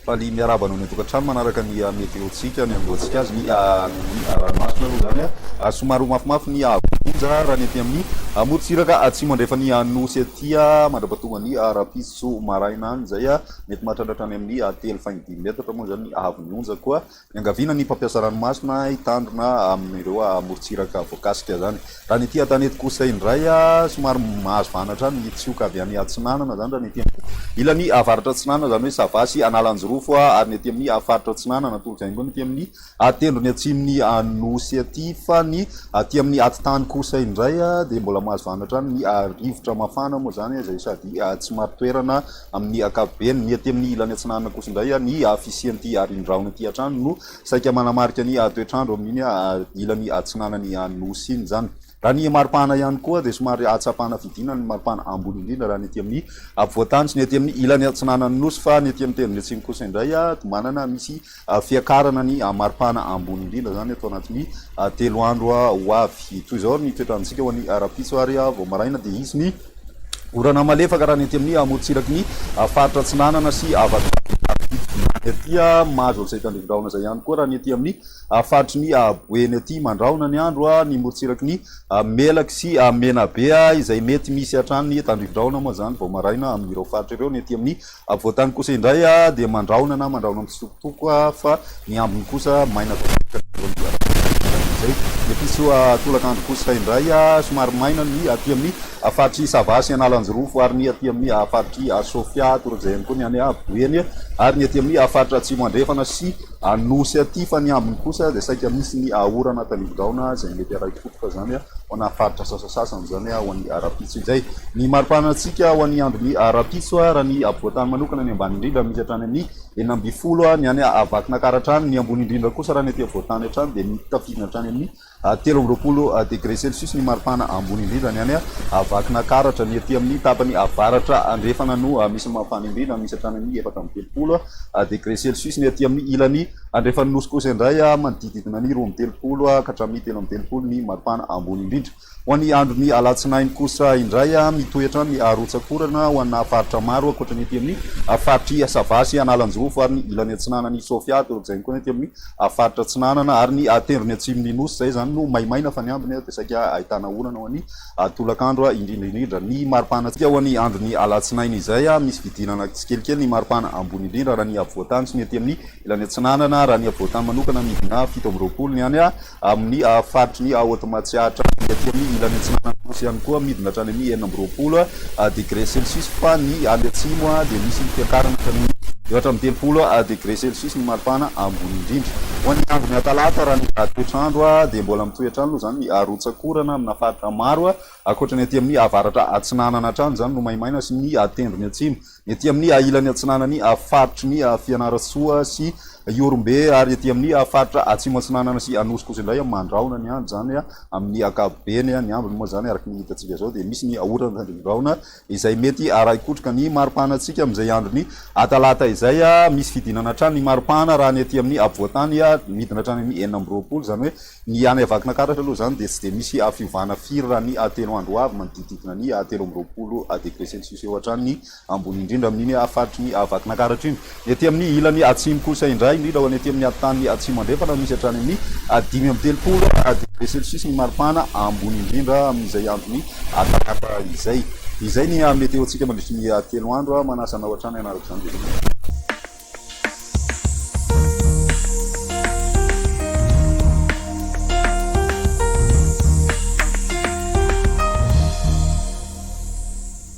faly miarabana ny tokantrano manaraka ny meteotsika ny amboantsika azy ny ranomasina aloha zany a somary mafimafy ny avonja raha ny aty amin'ny morotsiraka atsimo andrefa ny anosy atya mandrapatonga ny rapiso maraina any zay a mety mahatrandratrany amin'ny 3.5 metatra moa zany ny avonionja koa ny angavina ny mpampiasa ranomasina hitandrona amin'ireo morotsiraka voakasika zany raha ny aty atanety kosa indray a somary mahazo vanatra ny tsioka avy any atsinanana zany raha ny aty ilany avaratra atsinanana zany hoe savasy analanjorofo ary ny aty amin'ny afaritra atsinanana tolotra ingony aty amin'ny tendrony atsimony anosy aty fa ny aty amin'ny atitany kosa indray a dia mbola mahazo vanatra ny rivotra mafana moa zany zay sady tsy matoerana amin'ny akabeny ny aty amin'ny ilany atsinanana kosa indray a ny fisian'ity arindraona aty atrano no saika manamarika ny toetrandro amin'iny ilany atsinanany anosy iny zany raha ny maripana ihany koa dia somary atsapana fidina ny maripana ambony indrindra raha ny aty amin'ny voatany sy ny aty amin'ny ilany atsinanany nosy fa ny aty amin'ny tendrony atsimo kosa indray a manana misy fiakarana ny maripana ambony indrindra zany atao anatin'ny 3 andro ho avy toy izao ny toetrandrontsika ho an'ny rapitso ary vao maraina dia izy ny orana malefaka raha ny aty amin'ny morotsiraky ny faritra atsinanana sy atya mahazo zay tandrivindraona zay ihany koa raha ny aty amin'ny faritry ny boeny aty mandraona ny andro ny morotsiraky ny melaky sy menabe izay mety misy hatrany ny tandrivindraona moa zany vao maraina amin'ireo faritra ireo ny aty amin'ny voatany kosa indray dia mandraona na mandraona mitsitokotoko fa ny ambiny kosa maina zay episy tolakandro kosa indray somary maina ny aty amin'ny faritry savasy analanjorofo ary ny aty amin'ny faritry sofia torak'izay ihany koa ny any boeny ary ny aty amin'ny faritra atsimo andrefana sy anosy aty fa ny ambiny kosa dia saika misy ny orana tandrivindraona zay mety araiky fotoka zany ho ana faritra sasasasany zany ho an'ny rapitso izay ny maripanantsika ho an'ny andro ny rapitso raha ny voatany manokana ny ambany indrindra misy hatrany amin'ny 40 ny any avakinakaratrany ny ambony indrindra kosa raha ny aty voatany hatrany dia mitafidina hatrany amin'ny 13 degré celsius ny maripana ambony indrindra ny any avakinakaratra ny aty amin'ny tapany avaratra andrefana no misy mafana indrindra misy hatrany amin'ny 4 degré celsius ny aty amin'ny ilany andrefany nosy kosa indray manodididina ny 2 ka hatramin'ny 3 ny maripana ambony indrindra ho an'ny andro ny alatsinainy kosa indray mitoetra ny rotsakorana ho anna faritra maro akoatra ny aty amin'ny faritry savasy analanjorofo ary ny ilany atsinanany sofia torak'izay koa ny aty amin'ny faritra atsinanana ary ny tendrony atsimony nosy zay zany no maimaina fa ny ambiny dia saika ahitana orana ho an'ny tolakandro indrindraindrindra ny maripana tsika ho an'ny andro ny alatsinainy izay misy vidinana tsikelikely ny maripana ambony indrindra raha ny voatany sy ny aty amin'ny ilany atsinanana raha ny voatany manokana midina 7 ny any amin'ny faritry ny haute-matsiatra ny aty amin'ny ilany atsinanana nosy ihany koa midina hatrany amin'ny 9 degré celsius fa ny any atsimo dia misy fiakarana hatrany ehatra amin'ny 3 degré celsius ny maripana ambony indrindra ho an'ny andro ny atalata raha ny toetrandro dia mbola mitoetrano aloha zany ny rotsakorana amina faritra maro akoatra ny aty amin'ny avaratra atsinanana hatrany zany no maimaina sy ny tendrony atsimo ny aty amin'ny ilany atsinanany faritry ny fianaratsoa sy iorombe ary aty amin'ny faritra atsimo atsinanana sy anosy kosa indray mandraona ny andro zany amin'ny akabeny ny ambiny moa zany araky ny hitatsika zao dia misy ny orana tandrivindraona izay mety araikotroka ny maripanatsika amin'izay andro ny atalata izay misy fidinana hatrany ny maripana raha ny aty amin'ny voatany midina hatrany amin'ny 9 zany hoe ny any avakinakaratra aloha zany dia tsy dia misy fiovana firy raha ny 3 andro avy manodididina ny 13 degré celsius eo hatrany ny ambony indrindra amin'iny faritry ny avakinakaratra iny ny aty amin'ny ilany atsimo kosa indray indrindra ho any aty amin'ny atitany atsimo andrefana misy hatrany amin'ny 5 degré celsius ny maripana ambony indrindra amin'izay andro ny atalata izay ny meteotsika mandritry ny 3 andro manasana ho hatrany anaraka zany.